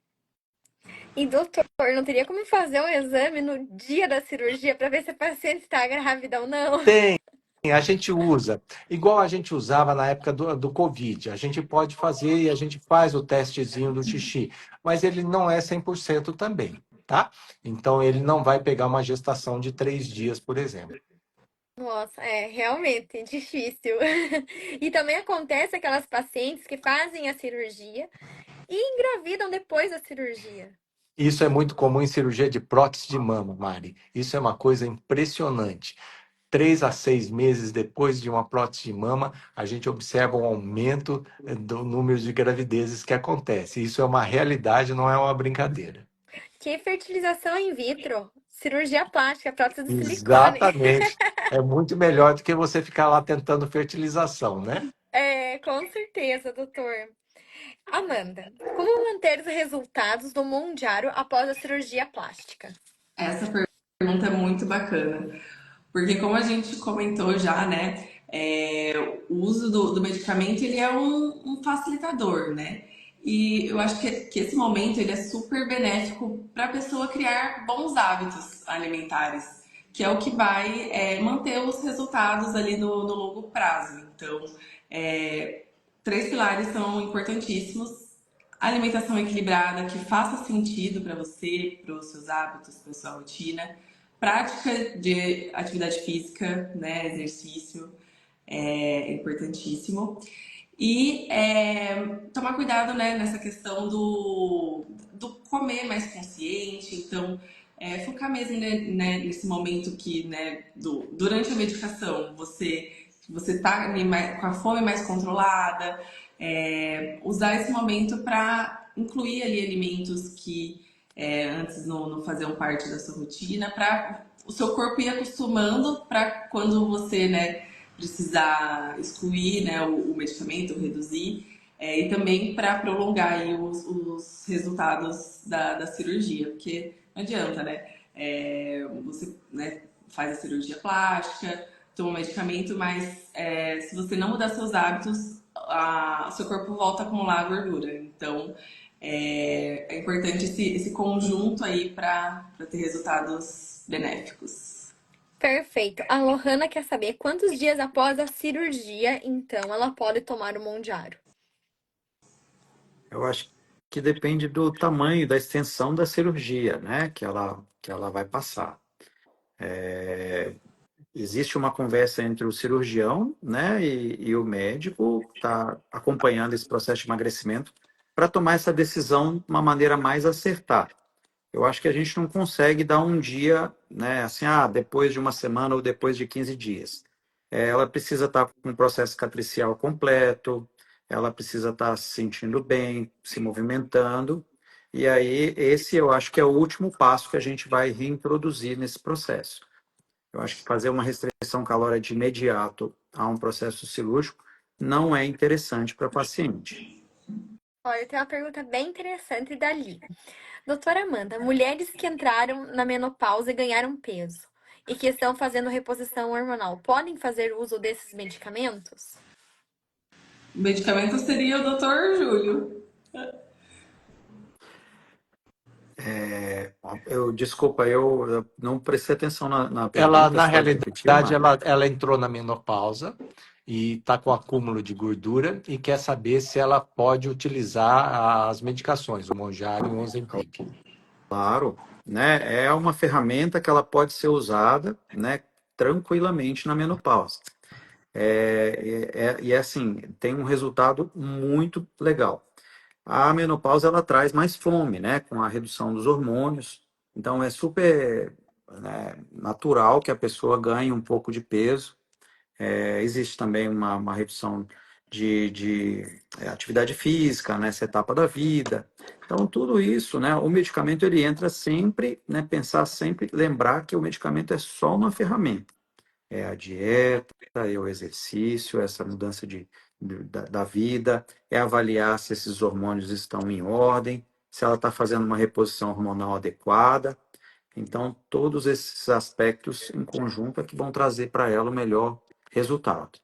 E doutor, não teria como fazer um exame no dia da cirurgia para ver se a paciente está grávida ou não? Tem, a gente usa, igual a gente usava na época do Covid, a gente pode fazer e a gente faz o testezinho do xixi, mas ele não é 100% também, tá? Então, ele não vai pegar uma gestação de 3 dias, por exemplo. Nossa, realmente difícil. E também acontece aquelas pacientes que fazem a cirurgia e engravidam depois da cirurgia. Isso é muito comum em cirurgia de prótese de mama, Mari. Isso é uma coisa impressionante. 3 a 6 meses depois de uma prótese de mama, a gente observa um aumento do número de gravidezes que acontece. Isso é uma realidade, não é uma brincadeira. Que fertilização in vitro, cirurgia plástica, prótese de silicone. Exatamente. É muito melhor do que você ficar lá tentando fertilização, né? É, com certeza, doutor. Amanda, como manter os resultados do Monjaro após a cirurgia plástica? Essa pergunta é muito bacana, porque como a gente comentou já, né, o uso do medicamento ele é um facilitador, né? E eu acho que esse momento ele é super benéfico para a pessoa criar bons hábitos alimentares, que é o que vai manter os resultados ali no longo prazo. Então, é, três pilares são importantíssimos: alimentação equilibrada que faça sentido para você, para os seus hábitos, para a sua rotina, prática de atividade física, né, exercício é importantíssimo. E tomar cuidado, né, nessa questão do comer mais consciente. Então, focar mesmo, né, nesse momento que, né, durante a medicação, você tá ali com a fome mais controlada, usar esse momento para incluir ali alimentos que antes não faziam parte da sua rotina, para o seu corpo ir acostumando para quando você, né, precisar excluir, né, o medicamento, reduzir, e também para prolongar aí os resultados da cirurgia, porque não adianta, né? Você, né, faz a cirurgia plástica, toma um medicamento, mas se você não mudar seus hábitos, o seu corpo volta a acumular gordura. Então, é importante esse conjunto aí para ter resultados benéficos. Perfeito. A Lohana quer saber quantos dias após a cirurgia, então, ela pode tomar o Monjaro. Eu acho que depende do tamanho, da extensão da cirurgia, né, que ela vai passar. Existe uma conversa entre o cirurgião, né, e o médico que está acompanhando esse processo de emagrecimento para tomar essa decisão de uma maneira mais acertada. Eu acho que a gente não consegue dar um dia, né, assim, depois de uma semana ou depois de 15 dias. Ela precisa estar com o processo cicatricial completo, ela precisa estar se sentindo bem, se movimentando, e aí esse eu acho que é o último passo que a gente vai reintroduzir nesse processo. Eu acho que fazer uma restrição calórica de imediato a um processo cirúrgico não é interessante para o paciente. Olha, tem uma pergunta bem interessante dali. Doutora Amanda, mulheres que entraram na menopausa e ganharam peso e que estão fazendo reposição hormonal, podem fazer uso desses medicamentos? O medicamento seria o Dr. Júlio. Desculpa, eu não prestei atenção na Ela, pergunta. na Você pode repetir, realidade, Mário? ela entrou na menopausa e está com acúmulo de gordura e quer saber se ela pode utilizar as medicações, o Mounjaro e o Ozempic. Claro, né? É uma ferramenta que ela pode ser usada, né, tranquilamente na menopausa. E assim, tem um resultado muito legal. A menopausa ela traz mais fome, né, com a redução dos hormônios. Então é super, né, natural que a pessoa ganhe um pouco de peso. Existe também uma redução de atividade física nessa etapa da vida. Então, tudo isso, né, o medicamento ele entra sempre, né, pensar sempre, lembrar que o medicamento é só uma ferramenta. É a dieta, é o exercício, essa mudança da vida, é avaliar se esses hormônios estão em ordem, se ela está fazendo uma reposição hormonal adequada. Então, todos esses aspectos em conjunto é que vão trazer para ela o melhor resultado.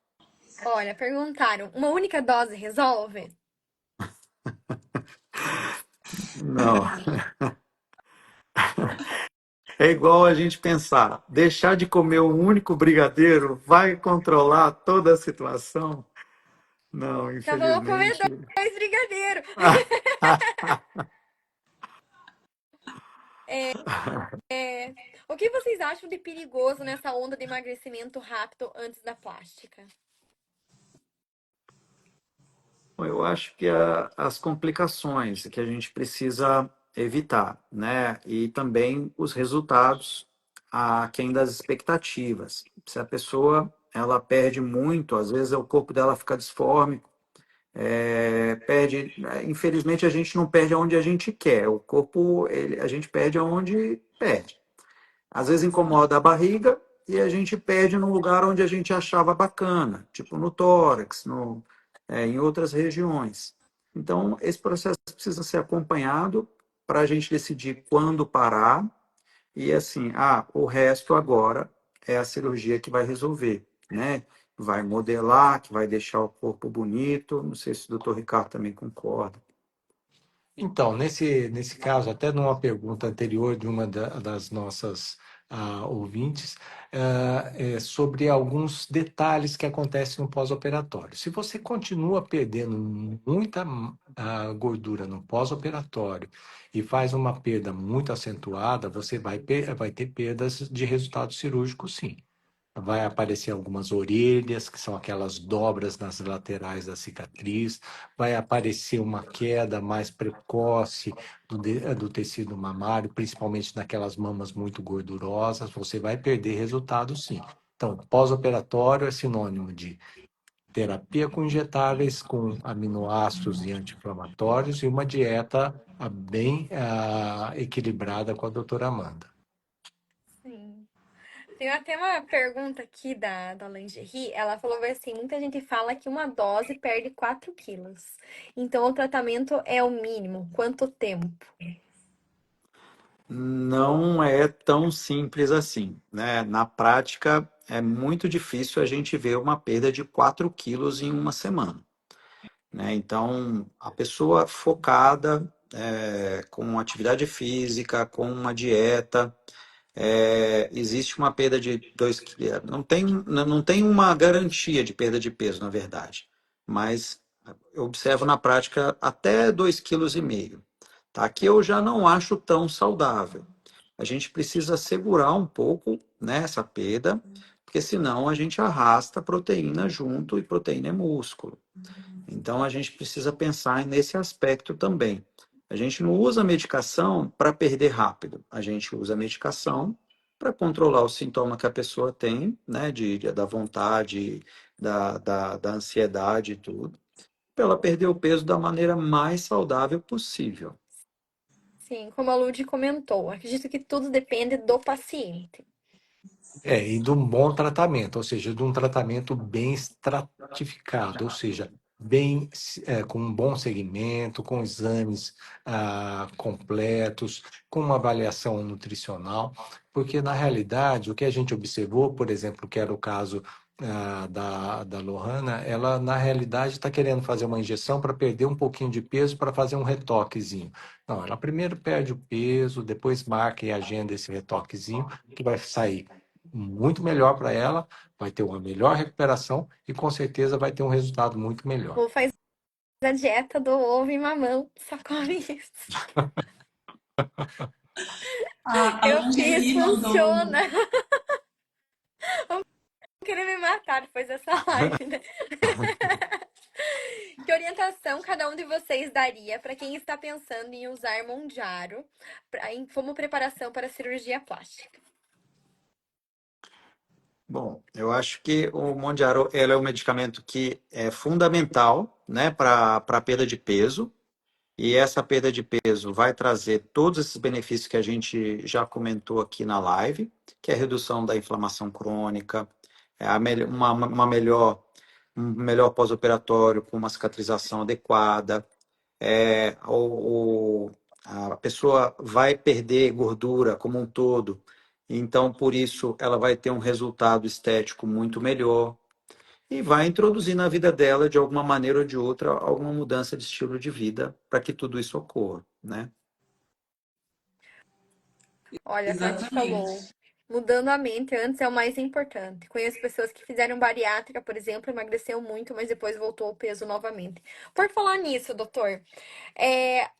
Olha, perguntaram, uma única dose resolve? Não, é igual a gente pensar, deixar de comer um único brigadeiro vai controlar toda a situação? Não, Já vou comer infelizmente. 2 brigadeiros. O que vocês acham de perigoso nessa onda de emagrecimento rápido antes da plástica? Bom, eu acho que as complicações que a gente precisa evitar, né? E também os resultados aquém das expectativas. Se a pessoa ela perde muito, às vezes o corpo dela fica disforme, perde. Infelizmente a gente não perde aonde a gente quer. O corpo a gente perde aonde perde. Às vezes incomoda a barriga e a gente perde no lugar onde a gente achava bacana, tipo no tórax, em outras regiões. Então, esse processo precisa ser acompanhado para a gente decidir quando parar e assim, o resto agora é a cirurgia que vai resolver, né? Vai modelar, que vai deixar o corpo bonito. Não sei se o doutor Ricardo também concorda. Então, nesse caso, até numa pergunta anterior de uma das nossas ouvintes, é sobre alguns detalhes que acontecem no pós-operatório. Se você continua perdendo muita gordura no pós-operatório e faz uma perda muito acentuada, você vai ter perdas de resultado cirúrgico, sim. Vai aparecer algumas orelhas, que são aquelas dobras nas laterais da cicatriz. Vai aparecer uma queda mais precoce do tecido mamário, principalmente naquelas mamas muito gordurosas. Você vai perder resultado, sim. Então, pós-operatório é sinônimo de terapia com injetáveis, com aminoácidos e anti-inflamatórios e uma dieta bem equilibrada com a doutora Amanda. Sim. Tem até uma pergunta aqui da Lingerie. Ela falou assim: muita gente fala que uma dose perde 4 quilos. Então o tratamento é o mínimo. Quanto tempo? Não é tão simples assim, né? Na prática, é muito difícil a gente ver uma perda de 4 quilos em uma semana, né? Então, a pessoa focada, com atividade física, com uma dieta, existe uma perda de 2 quilos. Não tem uma garantia de perda de peso, na verdade, mas eu observo na prática até 2,5 kg. Tá? Que eu já não acho tão saudável. A gente precisa segurar um pouco nessa perda, porque senão a gente arrasta proteína junto e proteína é músculo. Então a gente precisa pensar nesse aspecto também. A gente não usa medicação para perder rápido, a gente usa medicação para controlar o sintoma que a pessoa tem, né, da vontade, da ansiedade e tudo, para ela perder o peso da maneira mais saudável possível. Sim, como a Lud comentou, acredito que tudo depende do paciente. E de um bom tratamento, ou seja, de um tratamento bem estratificado, ou seja, com um bom segmento, com exames completos, com uma avaliação nutricional, porque na realidade o que a gente observou, por exemplo, que era o caso da Lohana, ela na realidade está querendo fazer uma injeção para perder um pouquinho de peso para fazer um retoquezinho. Não, ela primeiro perde o peso, depois marca e agenda esse retoquezinho, que vai sair muito melhor para ela, vai ter uma melhor recuperação e com certeza vai ter um resultado muito melhor. Vou fazer a dieta do ovo e mamão, só come isso. A Eu fiz, Lingerie mandou. funciona. Vão querer me matar depois dessa live, né? Que orientação cada um de vocês daria para quem está pensando em usar Monjaro como preparação para a cirurgia plástica? Bom, eu acho que o Mondiaro ele é um medicamento que é fundamental, né, para a perda de peso. E essa perda de peso vai trazer todos esses benefícios que a gente já comentou aqui na live, que é a redução da inflamação crônica, um melhor pós-operatório com uma cicatrização adequada, é, o, o- a pessoa vai perder gordura como um todo, então por isso ela vai ter um resultado estético muito melhor e vai introduzir na vida dela, de alguma maneira ou de outra, alguma mudança de estilo de vida para que tudo isso ocorra, né? Olha, a Tati falou. Exatamente. Mudando a mente antes é o mais importante. Conheço pessoas que fizeram bariátrica, por exemplo, emagreceu muito, mas depois voltou ao peso novamente. Por falar nisso, doutor, é,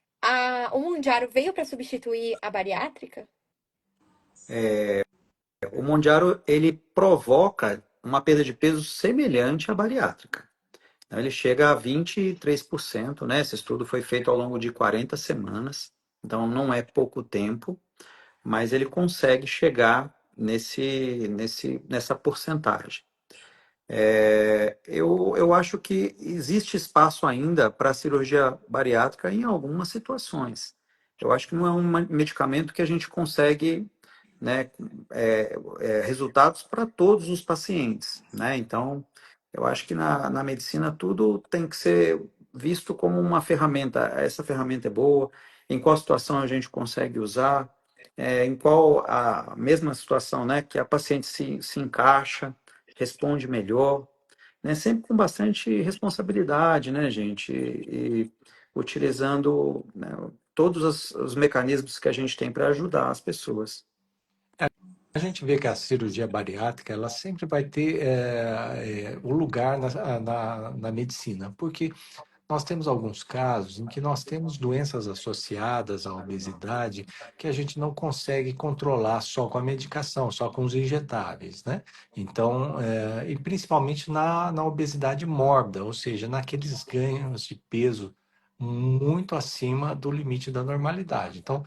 o Mounjaro veio para substituir a bariátrica? O Mondiaro, ele provoca uma perda de peso semelhante à bariátrica. Então, ele chega a 23%, né? Esse estudo foi feito ao longo de 40 semanas. Então, não é pouco tempo, mas ele consegue chegar nessa porcentagem. Eu acho que existe espaço ainda para cirurgia bariátrica em algumas situações. Eu acho que não é um medicamento que a gente consegue, né, resultados para todos os pacientes, né? Então, eu acho que na medicina tudo tem que ser visto como uma ferramenta. Essa ferramenta é boa, em qual situação a gente consegue usar, em qual a mesma situação, né, que a paciente se encaixa, responde melhor, né? Sempre com bastante responsabilidade, né, gente? E utilizando, né, todos os mecanismos que a gente tem para ajudar as pessoas. A gente vê que a cirurgia bariátrica ela sempre vai ter o lugar na medicina, porque nós temos alguns casos em que nós temos doenças associadas à obesidade que a gente não consegue controlar só com a medicação, só com os injetáveis, né? Então, e principalmente na obesidade mórbida, ou seja, naqueles ganhos de peso muito acima do limite da normalidade. Então,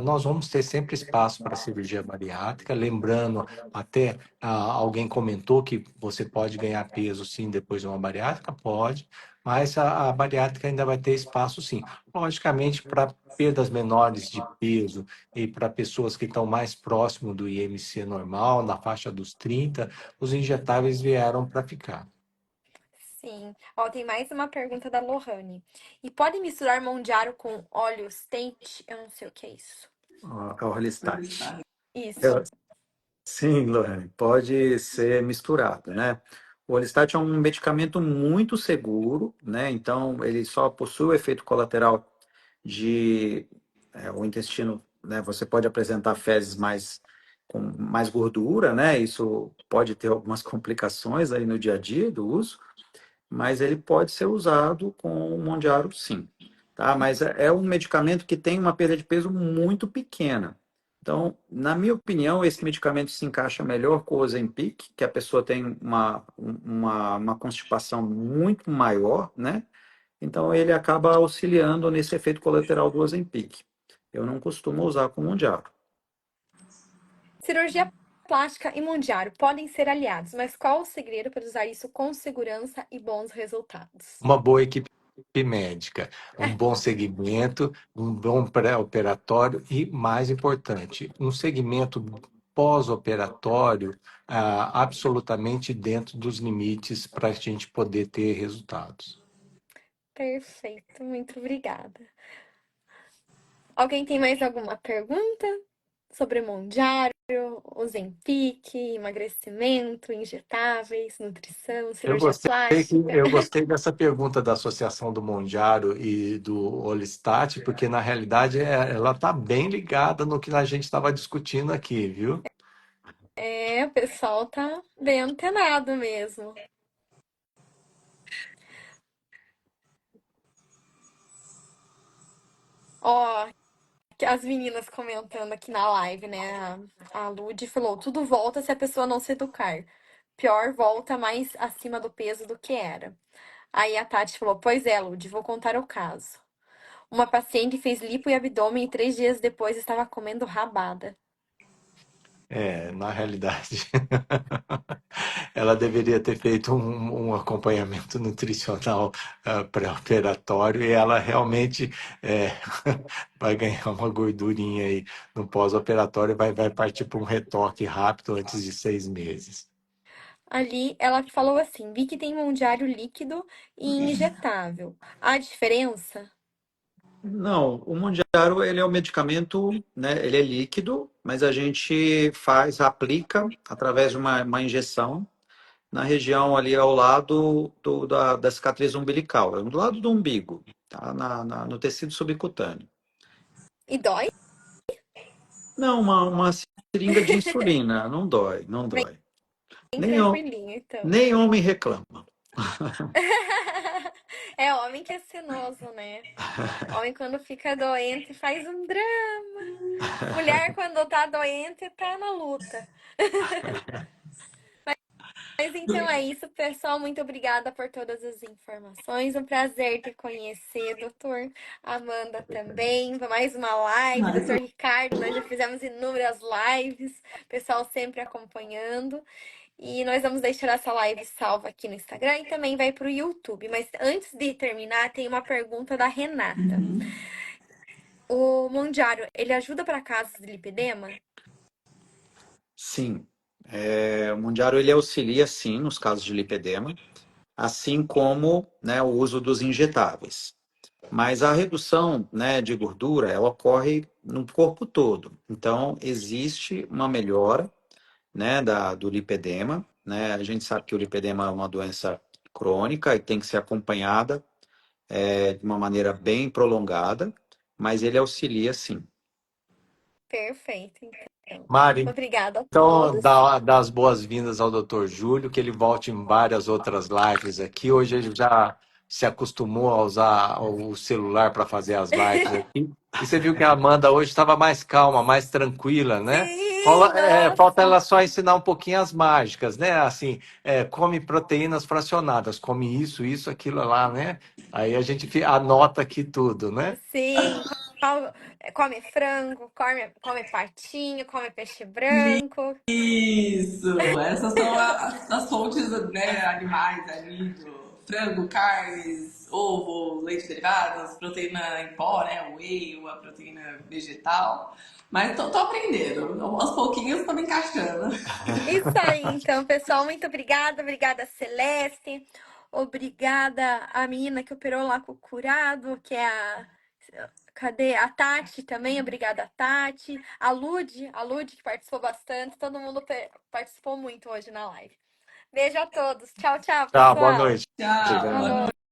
nós vamos ter sempre espaço para cirurgia bariátrica, lembrando, até alguém comentou que você pode ganhar peso sim depois de uma bariátrica, pode, mas a bariátrica ainda vai ter espaço, sim. Logicamente, para perdas menores de peso e para pessoas que estão mais próximo do IMC normal, na faixa dos 30, os injetáveis vieram para ficar. Sim. Ó, tem mais uma pergunta da Lohane. E pode misturar Mondiaro com óleo State? Eu não sei o que é isso. A Orlistat. Isso. Sim, Lorraine, pode ser misturado, né? O Orlistat é um medicamento muito seguro, né? Então, ele só possui o efeito colateral de o intestino, né? Você pode apresentar fezes com mais gordura, né? Isso pode ter algumas complicações aí no dia a dia do uso, mas ele pode ser usado com o Mondiaro, sim, tá? Mas é um medicamento que tem uma perda de peso muito pequena. Então, na minha opinião, esse medicamento se encaixa melhor com o Ozempic, que a pessoa tem uma constipação muito maior, né? Então, ele acaba auxiliando nesse efeito colateral do Ozempic. Eu não costumo usar com o Mondiaro. Cirurgia plástica e Mondiaro podem ser aliados, mas qual o segredo para usar isso com segurança e bons resultados? Uma boa equipe médica, um bom segmento, um bom pré-operatório e, mais importante, um segmento pós-operatório absolutamente dentro dos limites para a gente poder ter resultados. Perfeito, muito obrigada. Alguém tem mais alguma pergunta sobre Mondiaro, Ozempic, emagrecimento, injetáveis, nutrição, cirurgia plástica? Eu gostei dessa pergunta da associação do Mondiaro e do Olistat, porque na realidade ela está bem ligada no que a gente estava discutindo aqui, viu? É, o pessoal tá bem antenado mesmo. Ó, que as meninas comentando aqui na live, né? A Lud falou: tudo volta se a pessoa não se educar. Pior, volta mais acima do peso do que era. Aí a Tati falou: pois é, Lud, vou contar o caso. Uma paciente fez lipo e abdômen e 3 dias depois estava comendo rabada. Na realidade, ela deveria ter feito um acompanhamento nutricional pré-operatório e ela realmente é, vai ganhar uma gordurinha aí no pós-operatório e vai partir para um retoque rápido antes de 6 meses. Ali ela falou assim: vi que tem mundiário líquido e injetável. Há diferença? Não, o Mondiaro, ele é um medicamento, né? Ele é líquido, mas a gente aplica através de uma injeção na região ali ao lado da cicatriz umbilical, do lado do umbigo, tá? No tecido subcutâneo. E dói? Não, uma seringa de insulina, não dói, não dói. Bem Nem, ho- tranquilinho, então. nem homem reclama. É homem que é cenoso, né? Homem quando fica doente faz um drama. Mulher quando tá doente tá na luta. Mas então é isso, pessoal. Muito obrigada por todas as informações. Um prazer te conhecer, doutor. Amanda também. Mais uma live. Mas, Doutor Ricardo, nós já fizemos inúmeras lives. Pessoal sempre acompanhando. E nós vamos deixar essa live salva aqui no Instagram e também vai para o YouTube. Mas antes de terminar, tem uma pergunta da Renata. O Mondiário, ele ajuda para casos de lipedema? Sim, o Mundiaro ele auxilia sim nos casos de lipedema, assim como, né, o uso dos injetáveis. Mas a redução, né, de gordura, ela ocorre no corpo todo. Então, existe uma melhora, né, do lipedema, né? A gente sabe que o lipedema é uma doença crônica e tem que ser acompanhada, de uma maneira bem prolongada, mas ele auxilia sim. Perfeito, então. Mari, Obrigada a então, todos. dá as boas-vindas ao Dr. Júlio, que ele volte em várias outras lives aqui. Hoje ele já se acostumou a usar o celular para fazer as lives aqui. E você viu que a Amanda hoje estava mais calma, mais tranquila, né? Sim, Falta nossa. ela só ensinar um pouquinho as mágicas, né? Assim, come proteínas fracionadas, come isso, aquilo lá, né? Aí a gente anota aqui tudo, né? Sim, come frango, come patinho, come peixe branco. isso! Essas são as fontes, né, animais ali do frango, carnes, ovo, leite derivados, proteína em pó, né, o whey, a proteína vegetal. Mas tô aprendendo. Aos pouquinhos tô me encaixando. Isso aí, então, pessoal, muito obrigada. Obrigada, Celeste. Obrigada a menina que operou lá com o curado, que é a. Cadê? A Tati também, obrigada, Tati. A Lud, que participou bastante. Todo mundo participou muito hoje na live. Beijo a todos. Tchau, tchau, Tchau, boa pessoal. noite. Tchau, Boa boa noite. noite.